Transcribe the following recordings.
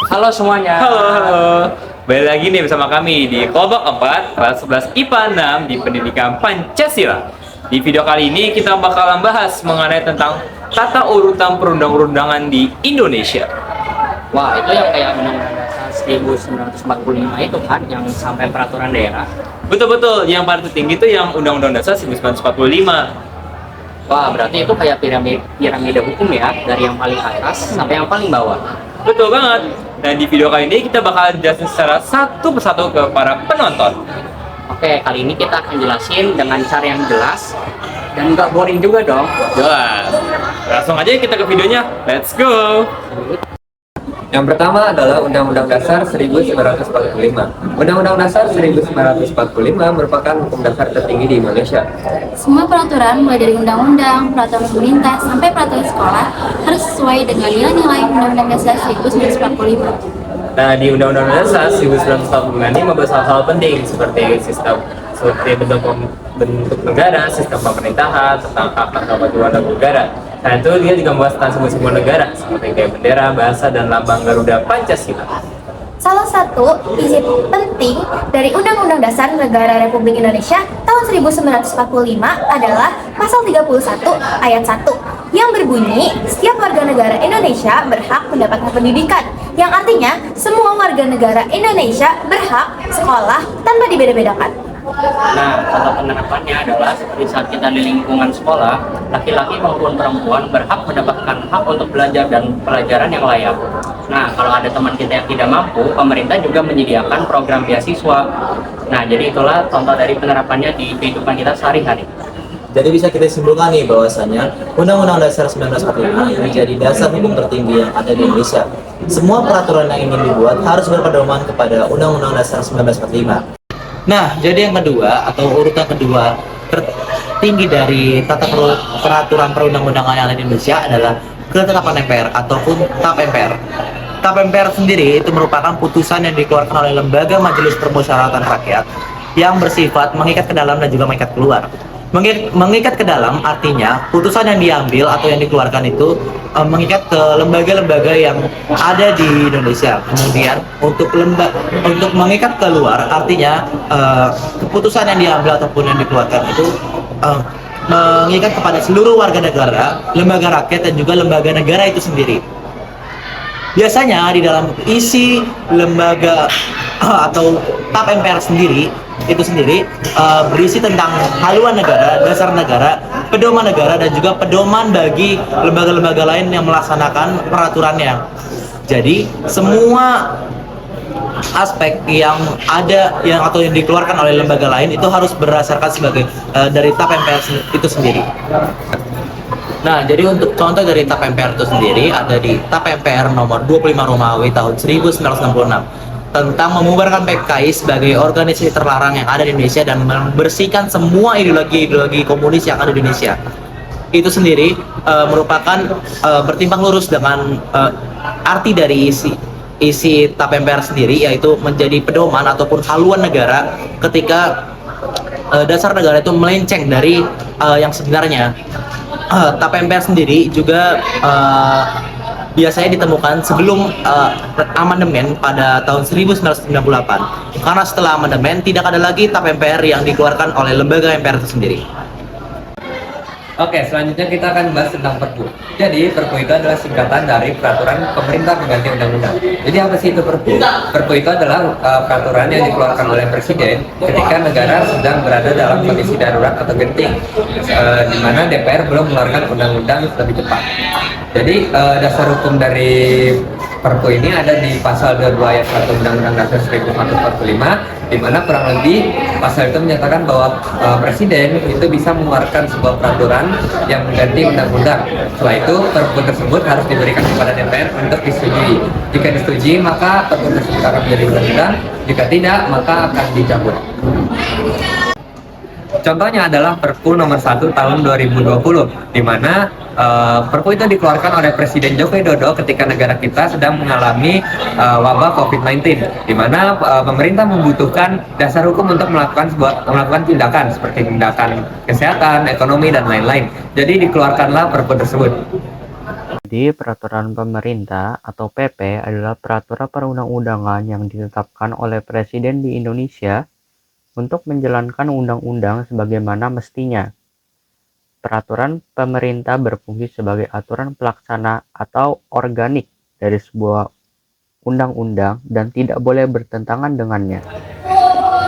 Halo semuanya. Halo, halo. Balik lagi nih bersama kami di kelompok 4 kelas 11 IPA 6 di Pendidikan Pancasila. Di video kali ini kita bakalan bahas mengenai tentang tata urutan perundang-undangan di Indonesia. Wah, itu yang kayak Undang-Undang Dasar 1945 itu kan, yang sampai peraturan daerah. Betul-betul, yang paling tertinggi itu yang Undang-Undang Dasar 1945. Wah, berarti itu kayak piramida hukum ya, dari yang paling atas sampai yang paling bawah. Betul banget. Dan di video kali ini kita bakal jelasin secara satu persatu ke para penonton. Oke, kali ini kita akan jelasin dengan cara yang jelas dan nggak boring juga dong. Jelas. Langsung aja kita ke videonya. Let's go. Yang pertama adalah Undang-Undang Dasar 1945. Undang-Undang Dasar 1945 merupakan hukum dasar tertinggi di Indonesia. Semua peraturan, mulai dari undang-undang, peraturan pemerintah, sampai peraturan sekolah, harus sesuai dengan nilai-nilai Undang-Undang Dasar 1945. Nah, di Undang-Undang Dasar 1945 ini membahas hal-hal penting seperti bentuk negara, sistem pemerintahan, tentang hak dan kewajiban negara. Nah, itu dia juga membahas tentang simbol-simbol negara seperti kayak bendera, bahasa, dan lambang Garuda Pancasila. Salah satu isi penting dari Undang-Undang Dasar Negara Republik Indonesia tahun 1945 adalah pasal 31 ayat 1 yang berbunyi, setiap warga negara Indonesia berhak mendapatkan pendidikan, yang artinya semua warga negara Indonesia berhak sekolah tanpa dibeda-bedakan. Nah, contoh penerapannya adalah seperti saat kita di lingkungan sekolah, laki-laki maupun perempuan berhak mendapatkan hak untuk belajar dan pelajaran yang layak. Nah, kalau ada teman kita yang tidak mampu, pemerintah juga menyediakan program beasiswa. Nah, jadi itulah contoh dari penerapannya di kehidupan kita sehari-hari. Jadi bisa kita simpulkan nih bahwasanya Undang-Undang Dasar 1945 menjadi dasar hukum tertinggi yang ada di Indonesia. Semua peraturan yang ingin dibuat harus berpedoman kepada Undang-Undang Dasar 1945. Nah, jadi yang kedua atau urutan kedua tertinggi dari peraturan perundang-undangan yang ada di Indonesia adalah ketetapan MPR ataupun TAP MPR. TAP MPR sendiri itu merupakan putusan yang dikeluarkan oleh Lembaga Majelis Permusyawaratan Rakyat yang bersifat mengikat ke dalam dan juga mengikat keluar. Mengikat ke dalam artinya putusan yang diambil atau yang dikeluarkan itu mengikat ke lembaga-lembaga yang ada di Indonesia. Kemudian untuk mengikat keluar artinya keputusan yang diambil ataupun yang dikeluarkan itu mengikat kepada seluruh warga negara, lembaga rakyat dan juga lembaga negara itu sendiri. Biasanya di dalam isi lembaga atau TAP MPR sendiri berisi tentang haluan negara, dasar negara, pedoman negara, dan juga pedoman bagi lembaga-lembaga lain yang melaksanakan peraturannya. Jadi semua aspek yang ada atau yang dikeluarkan oleh lembaga lain itu harus berdasarkan sebagai dari TAP MPR itu sendiri. Nah, jadi untuk contoh dari TAP MPR itu sendiri ada di TAP MPR nomor 25 Romawi tahun 1966 tentang membubarkan PKI sebagai organisasi terlarang yang ada di Indonesia dan membersihkan semua ideologi komunis yang ada di Indonesia. Itu sendiri merupakan bertimbang lurus dengan arti dari isi TAP MPR sendiri, yaitu menjadi pedoman ataupun haluan negara ketika dasar negara itu melenceng dari yang sebenarnya. TAP MPR sendiri juga biasanya ditemukan sebelum amandemen pada tahun 1998. Karena setelah amandemen tidak ada lagi TAP MPR yang dikeluarkan oleh lembaga MPR itu sendiri. Oke, selanjutnya kita akan bahas tentang Perpu. Jadi, Perpu itu adalah singkatan dari Peraturan Pemerintah Pengganti Undang-Undang. Jadi, apa sih itu Perpu? Perpu itu adalah peraturan yang dikeluarkan oleh Presiden ketika negara sedang berada dalam kondisi darurat atau genting, di mana DPR belum mengeluarkan undang-undang lebih cepat. Jadi, dasar hukum dari Perpu ini ada di pasal 22 ayat 1 Undang-Undang Dasar 1945, di mana kurang lebih pasal itu menyatakan bahwa Presiden itu bisa mengeluarkan sebuah peraturan yang mengganti undang-undang. Setelah itu Perpu tersebut harus diberikan kepada DPR untuk disetujui. Jika disetujui maka Perpu tersebut akan menjadi undang-undang. Jika tidak maka akan dicabut. Contohnya adalah Perpu nomor 1 tahun 2020, di mana Perpu itu dikeluarkan oleh Presiden Joko Widodo ketika negara kita sedang mengalami wabah COVID-19, di mana pemerintah membutuhkan dasar hukum untuk melakukan tindakan seperti tindakan kesehatan, ekonomi, dan lain-lain. Jadi dikeluarkanlah Perpu tersebut. Jadi, peraturan pemerintah atau PP adalah peraturan perundang-undangan yang ditetapkan oleh Presiden di Indonesia untuk menjalankan undang-undang sebagaimana mestinya. Peraturan pemerintah berfungsi sebagai aturan pelaksana atau organik dari sebuah undang-undang dan tidak boleh bertentangan dengannya.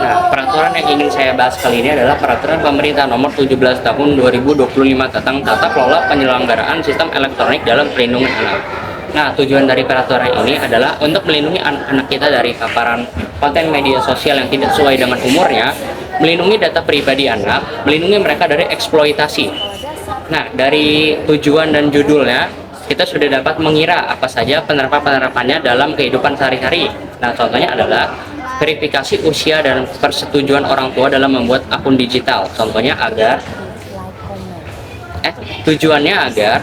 Nah, peraturan yang ingin saya bahas kali ini adalah Peraturan Pemerintah Nomor 17 Tahun 2025 tentang tata kelola penyelenggaraan sistem elektronik dalam perlindungan anak. Nah, tujuan dari peraturan ini adalah untuk melindungi anak-anak kita dari paparan konten media sosial yang tidak sesuai dengan umurnya, melindungi data pribadi anak, melindungi mereka dari eksploitasi. Nah, dari tujuan dan judulnya, kita sudah dapat mengira apa saja penerapan-penerapannya dalam kehidupan sehari-hari. Nah, contohnya adalah verifikasi usia dan persetujuan orang tua dalam membuat akun digital. Contohnya tujuannya agar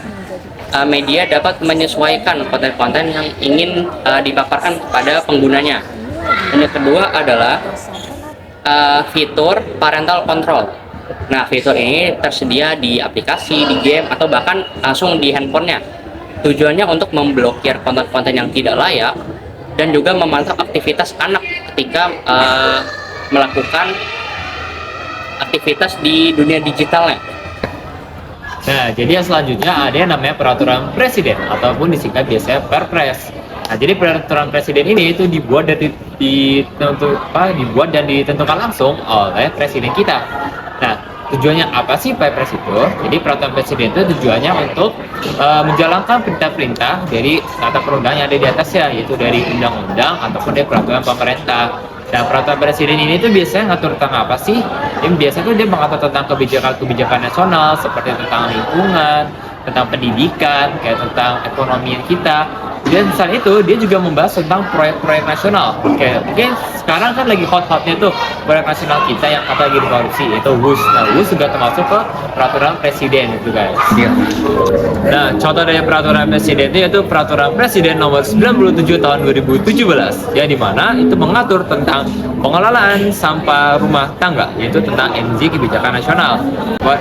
media dapat menyesuaikan konten-konten yang ingin dipaparkan kepada penggunanya. Dan yang kedua adalah fitur parental control. Nah, fitur ini tersedia di aplikasi, di game, atau bahkan langsung di handphonenya. Tujuannya untuk memblokir konten-konten yang tidak layak dan juga memantau aktivitas anak ketika melakukan aktivitas di dunia digitalnya. Nah, jadi yang selanjutnya ada yang namanya peraturan presiden ataupun disingkat biasanya Perpres. Nah, jadi peraturan presiden ini itu dibuat dan ditentukan langsung oleh presiden kita. Nah, tujuannya apa sih Perpres itu? Jadi peraturan presiden itu tujuannya untuk menjalankan perintah-perintah dari tata perundang yang ada di atasnya, yaitu dari undang-undang ataupun dari peraturan pemerintah. Dan peraturan presiden ini tuh biasanya ngatur tentang apa sih? Biasanya tuh dia mengatur tentang kebijakan-kebijakan nasional seperti tentang lingkungan, tentang pendidikan, kayak tentang ekonomi kita. Dan selain itu dia juga membahas tentang proyek-proyek nasional. Kayak mungkin sekarang kan lagi hot-hotnya tuh proyek nasional kita yang lagi dikorupsi, yaitu WUS. Nah, WUS juga termasuk ke peraturan presiden itu guys. Nah, contoh dari peraturan presiden itu yaitu peraturan presiden nomor 97 tahun 2017, ya, di mana itu mengatur tentang pengelolaan sampah rumah tangga, yaitu tentang energi kebijakan nasional.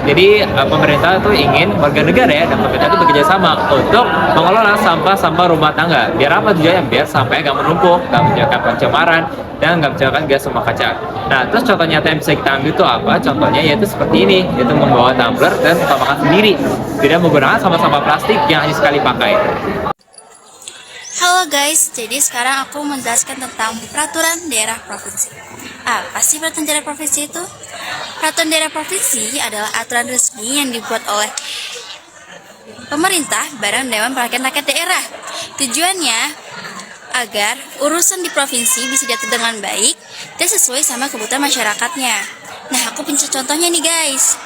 Jadi pemerintah tuh ingin warga negara ya dan pemerintah itu bekerja sama untuk mengelola sampah-sampah rumah tangga. Biar apa tujuannya? Biar sampahnya nggak menumpuk, nggak menyebabkan pencemaran, dan nggak menyebabkan gas rumah kaca. Nah, terus contoh nyata yang bisa kita ambil itu apa? Contohnya yaitu seperti ini, yaitu membawa tumbler dan tetap makan sendiri, tidak menggunakan sampah-sampah plastik yang hanya sekali pakai. Halo guys, jadi sekarang aku menjelaskan tentang peraturan daerah provinsi. Apa sih peraturan daerah provinsi itu? Peraturan daerah provinsi adalah aturan resmi yang dibuat oleh pemerintah bareng Dewan Perwakilan Rakyat Daerah. Tujuannya agar urusan di provinsi bisa diatur dengan baik dan sesuai sama kebutuhan masyarakatnya. Nah, aku punya contohnya nih guys.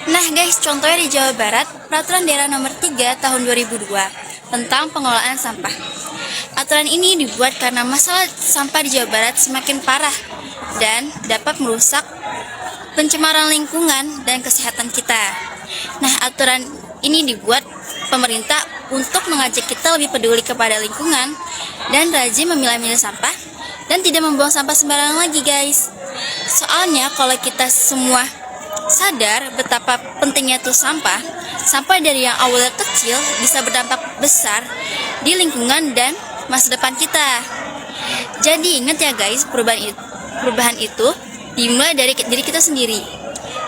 Nah guys, contohnya di Jawa Barat, Peraturan Daerah Nomor 3 Tahun 2002 tentang pengelolaan sampah. Aturan ini dibuat karena masalah sampah di Jawa Barat semakin parah dan dapat merusak pencemaran lingkungan dan kesehatan kita. Nah, aturan ini dibuat pemerintah untuk mengajak kita lebih peduli kepada lingkungan dan rajin memilah-milah sampah dan tidak membuang sampah sembarangan lagi guys. Soalnya kalau kita semua sadar betapa pentingnya tuh sampah dari yang awalnya kecil bisa berdampak besar di lingkungan dan masa depan kita. Jadi ingat ya guys, perubahan itu dimulai dari diri kita sendiri.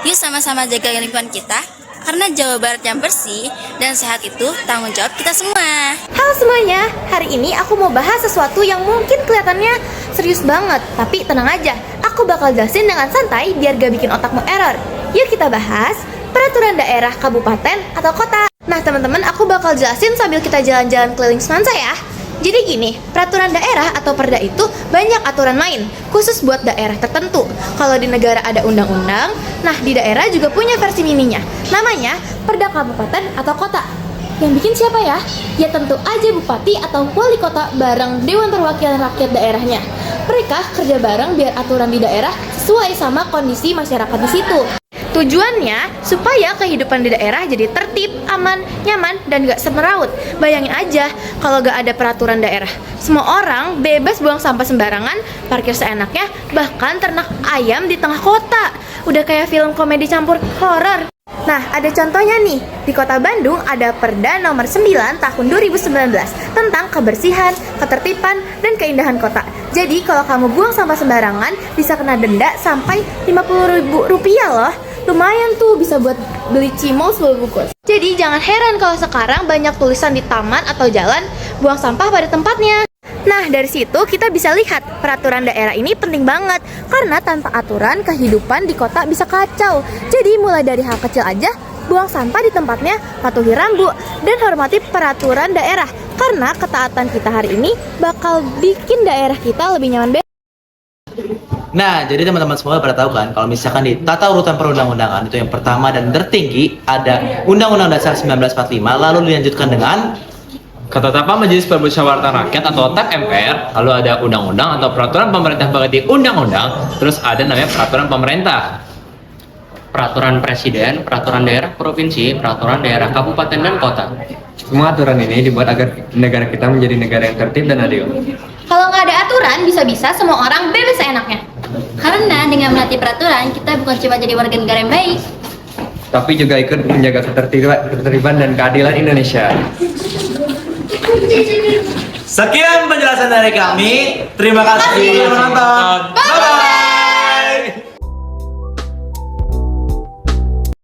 Yuk sama-sama jaga lingkungan kita, karena Jawa Barat yang bersih dan sehat itu tanggung jawab kita semua. Halo semuanya, hari ini aku mau bahas sesuatu yang mungkin kelihatannya serius banget. Tapi tenang aja, aku bakal jelasin dengan santai biar gak bikin otakmu error. Yuk kita bahas peraturan daerah kabupaten atau kota. Nah teman-teman, aku bakal jelasin sambil kita jalan-jalan keliling Semansa ya. Jadi gini, peraturan daerah atau perda itu banyak aturan main, khusus buat daerah tertentu. Kalau di negara ada undang-undang, nah di daerah juga punya versi mininya. Namanya perda kabupaten atau kota. Yang bikin siapa ya? Ya tentu aja bupati atau wali kota bareng Dewan Perwakilan Rakyat daerahnya. Mereka kerja bareng biar aturan di daerah sesuai sama kondisi masyarakat di situ. Tujuannya supaya kehidupan di daerah jadi tertib, aman, nyaman, dan gak semeraut. Bayangin aja kalau gak ada peraturan daerah. Semua orang bebas buang sampah sembarangan, parkir seenaknya, bahkan ternak ayam di tengah kota. Udah kayak film komedi campur horor. Nah, ada contohnya nih. Di Kota Bandung ada Perda nomor 9 tahun 2019 tentang kebersihan, ketertiban, dan keindahan kota. Jadi, kalau kamu buang sampah sembarangan, bisa kena denda sampai Rp50.000 loh. Lumayan tuh, bisa buat beli cimol 10 bungkus. Jadi, jangan heran kalau sekarang banyak tulisan di taman atau jalan, buang sampah pada tempatnya. Nah, dari situ kita bisa lihat peraturan daerah ini penting banget. Karena tanpa aturan, kehidupan di kota bisa kacau. Jadi, mulai dari hal kecil aja, buang sampah di tempatnya, patuhi rambu, dan hormati peraturan daerah. Karena ketaatan kita hari ini bakal bikin daerah kita lebih nyaman. Nah, jadi teman-teman semua pada tahu kan, kalau misalkan di tata urutan perundang-undangan itu yang pertama dan tertinggi ada Undang-Undang Dasar 1945, lalu dilanjutkan dengan Ketetapan Majelis Permusyawaratan Rakyat atau TAP MPR, lalu ada undang-undang atau peraturan pemerintah berganti undang-undang, terus ada namanya peraturan pemerintah. Peraturan presiden, peraturan daerah provinsi, peraturan daerah kabupaten dan kota. Semua aturan ini dibuat agar negara kita menjadi negara yang tertib dan adil. Kalau nggak ada aturan, bisa-bisa semua orang bebas seenaknya. Karena dengan menaati peraturan, kita bukan cuma jadi warga negara yang baik, Tapi juga ikut menjaga ketertiban dan keadilan Indonesia. sekian penjelasan dari kami. Terima kasih sudah menonton.